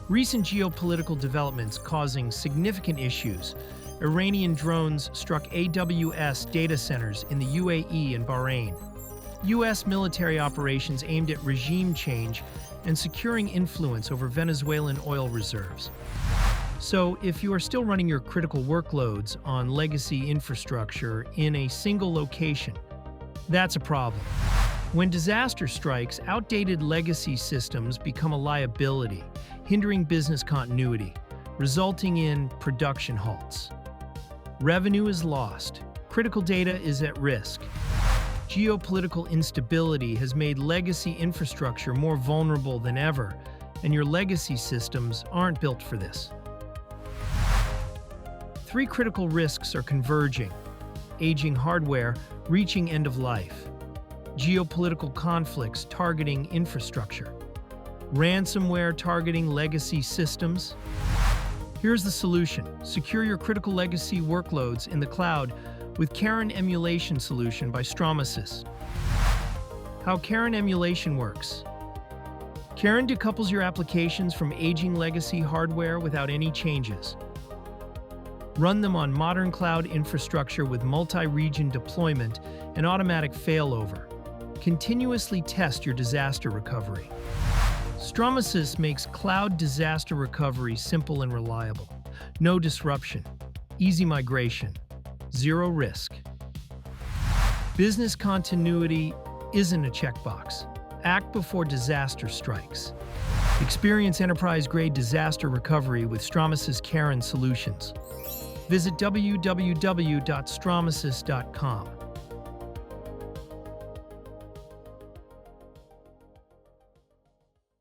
Recent geopolitical developments causing significant issues. Iranian drones struck AWS data centers in the UAE and Bahrain. U.S. military operations aimed at regime change and securing influence over Venezuelan oil reserves. So, if you are still running your critical workloads on legacy infrastructure in a single location, that's a problem. When disaster strikes, outdated legacy systems become a liability, hindering business continuity, resulting in production halts. Revenue is lost. Critical data is at risk. Geopolitical instability has made legacy infrastructure more vulnerable than ever, and your legacy systems aren't built for this. Three critical risks are converging: aging hardware, reaching end of life, geopolitical conflicts targeting infrastructure, ransomware targeting legacy systems. Here's the solution: secure your critical legacy workloads in the cloud with Charon Emulation solution by Stromasys. How Charon Emulation works. Charon decouples your applications from aging legacy hardware without any changes. Run them on modern cloud infrastructure with multi-region deployment and automatic failover. Continuously test your disaster recovery. Stromasys makes cloud disaster recovery simple and reliable. No disruption. Easy migration. Zero risk. Business continuity isn't a checkbox. Act before disaster strikes. Experience enterprise-grade disaster recovery with Stromasys Charon solutions. Visit www.stromasys.com.